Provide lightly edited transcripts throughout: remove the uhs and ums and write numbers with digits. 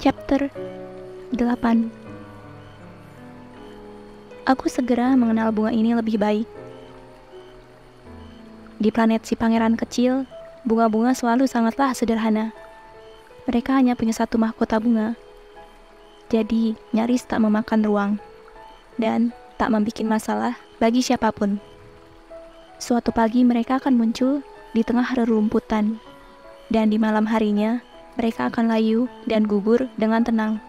Chapter 8. Aku segera mengenal bunga ini lebih baik. Di planet si pangeran kecil, bunga-bunga selalu sangatlah sederhana. Mereka hanya punya satu mahkota bunga. Jadi, nyaris tak memakan ruang. Dan tak membuat masalah bagi siapapun. Suatu pagi mereka akan muncul di tengah rerumputan. Dan di malam harinya, mereka akan layu dan gugur dengan tenang.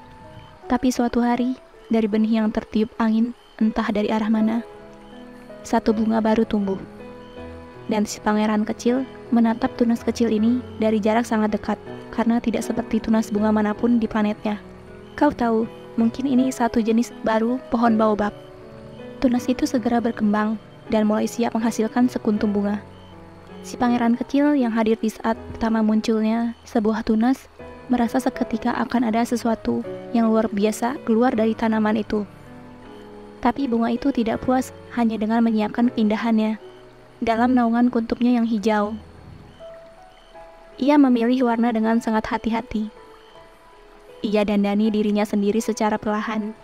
Tapi suatu hari, dari benih yang tertiup angin, entah dari arah mana, satu bunga baru tumbuh. Dan si pangeran kecil menatap tunas kecil ini dari jarak sangat dekat, karena tidak seperti tunas bunga manapun di planetnya. Kau tahu, mungkin ini satu jenis baru pohon baobab. Tunas itu segera berkembang dan mulai siap menghasilkan sekuntum bunga. Si pangeran kecil yang hadir di saat pertama munculnya sebuah tunas merasa seketika akan ada sesuatu yang luar biasa keluar dari tanaman itu. Tapi bunga itu tidak puas hanya dengan menyiapkan keindahannya dalam naungan kuntumnya yang hijau. Ia memilih warna dengan sangat hati-hati. Ia dandani dirinya sendiri secara perlahan.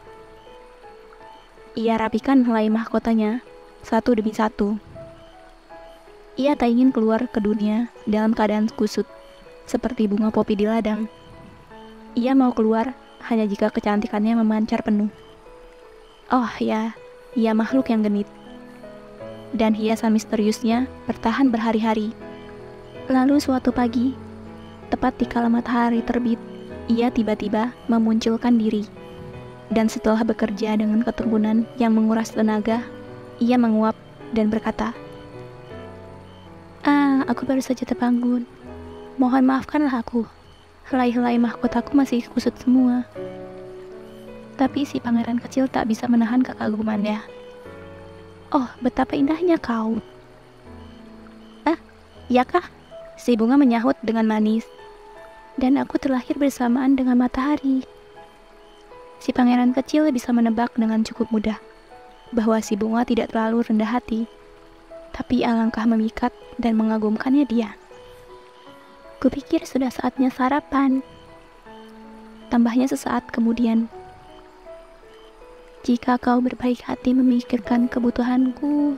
Ia rapikan helai mahkotanya satu demi satu. Ia tak ingin keluar ke dunia dalam keadaan kusut, seperti bunga popi di ladang. Ia mau keluar hanya jika kecantikannya memancar penuh. Oh ya, ia makhluk yang genit. Dan hiasan misteriusnya bertahan berhari-hari. Lalu suatu pagi, tepat di kala matahari terbit, ia tiba-tiba memunculkan diri. Dan setelah bekerja dengan ketekunan yang menguras tenaga, ia menguap dan berkata, aku baru saja terbangun. Mohon maafkanlah aku. Helai-helai mahkotaku masih kusut semua. Tapi si pangeran kecil tak bisa menahan kekagumannya. Oh, betapa indahnya kau. Iyakah? Si bunga menyahut dengan manis. Dan aku terlahir bersamaan dengan matahari. Si pangeran kecil bisa menebak dengan cukup mudah bahwa si bunga tidak terlalu rendah hati. Tapi alangkah memikat dan mengagumkannya dia. Kupikir sudah saatnya sarapan. Tambahnya sesaat kemudian. Jika kau berbaik hati memikirkan kebutuhanku.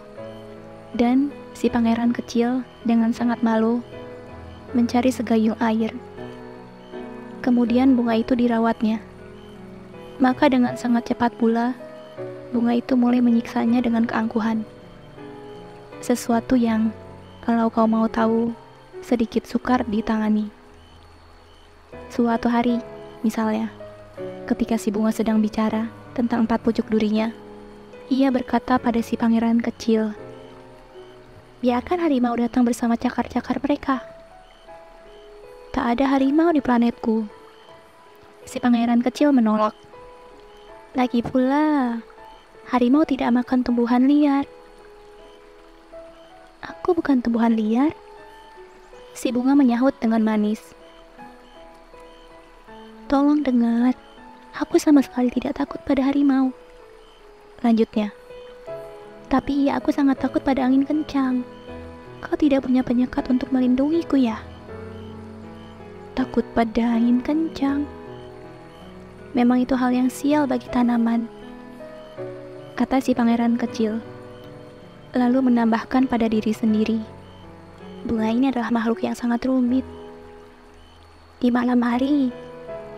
Dan si pangeran kecil dengan sangat malu mencari segayung air. Kemudian bunga itu dirawatnya. Maka dengan sangat cepat pula, bunga itu mulai menyiksanya dengan keangkuhan. Sesuatu yang, kalau kau mau tahu, sedikit sukar ditangani. Suatu hari, misalnya, ketika si bunga sedang bicara tentang 4 pucuk durinya, ia berkata pada si pangeran kecil, biarkan harimau datang bersama cakar-cakar mereka. Tak ada harimau di planetku. Si pangeran kecil menolak. Lagi pula, harimau tidak makan tumbuhan liar. Aku bukan tumbuhan liar. Si bunga menyahut dengan manis. Tolong dengar, aku sama sekali tidak takut pada harimau. Lanjutnya. Tapi iya, aku sangat takut pada angin kencang. Kau tidak punya penyekat untuk melindungiku ya? Takut pada angin kencang. Memang itu hal yang sial bagi tanaman, kata si pangeran kecil. Lalu menambahkan pada diri sendiri, bunga ini adalah makhluk yang sangat rumit. Di malam hari,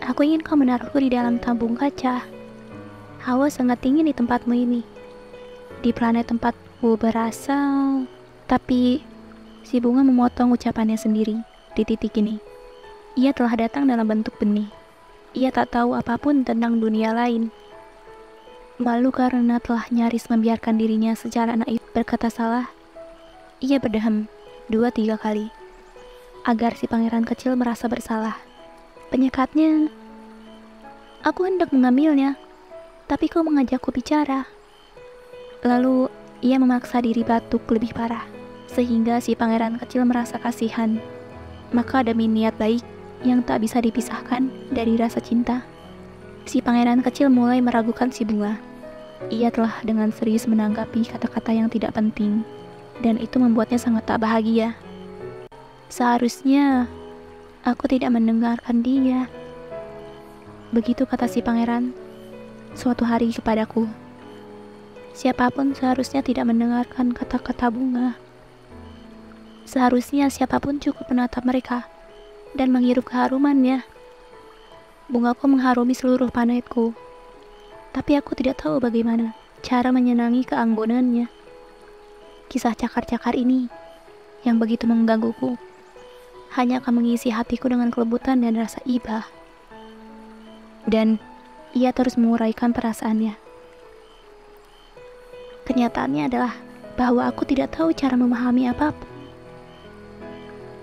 aku ingin kau menaruhku di dalam tabung kaca. Hawa sangat dingin di tempatmu ini. Di planet tempatku berasal. Tapi si bunga memotong ucapannya sendiri di titik ini. Ia telah datang dalam bentuk benih. Ia tak tahu apapun tentang dunia lain. Malu karena telah nyaris membiarkan dirinya secara naif berkata salah, ia berdehem 2-3 kali, agar si pangeran kecil merasa bersalah. Penyekatnya, aku hendak mengambilnya, tapi kau mengajakku bicara. Lalu ia memaksa diri batuk lebih parah, sehingga si pangeran kecil merasa kasihan. Maka demi niat baik yang tak bisa dipisahkan dari rasa cinta, si pangeran kecil mulai meragukan si bunga. Ia telah dengan serius menanggapi kata-kata yang tidak penting, dan itu membuatnya sangat tak bahagia. Seharusnya aku tidak mendengarkan dia. Begitu kata si pangeran suatu hari kepadaku. Siapapun seharusnya tidak mendengarkan kata-kata bunga. Seharusnya siapapun cukup menatap mereka dan menghirup keharumannya. Bungaku mengharumi seluruh planetku, tapi aku tidak tahu bagaimana cara menyenangi keanggunannya. Kisah cakar-cakar ini yang begitu menggangguku hanya akan mengisi hatiku dengan kelembutan dan rasa iba. Dan ia terus menguraikan perasaannya. Kenyataannya adalah bahwa aku tidak tahu cara memahami apapun.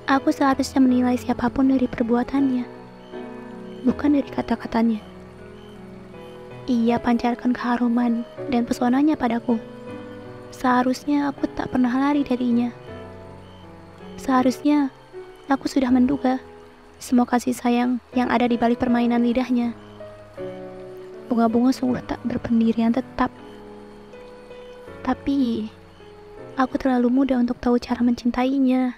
Aku seharusnya menilai siapapun dari perbuatannya, bukan dari kata-katanya. Ia pancarkan keharuman dan pesonanya padaku. Seharusnya aku tak pernah lari darinya. Seharusnya aku sudah menduga semua kasih sayang yang ada di balik permainan lidahnya. Bunga-bunga sungguh tak berpendirian tetap. Tapi aku terlalu muda untuk tahu cara mencintainya.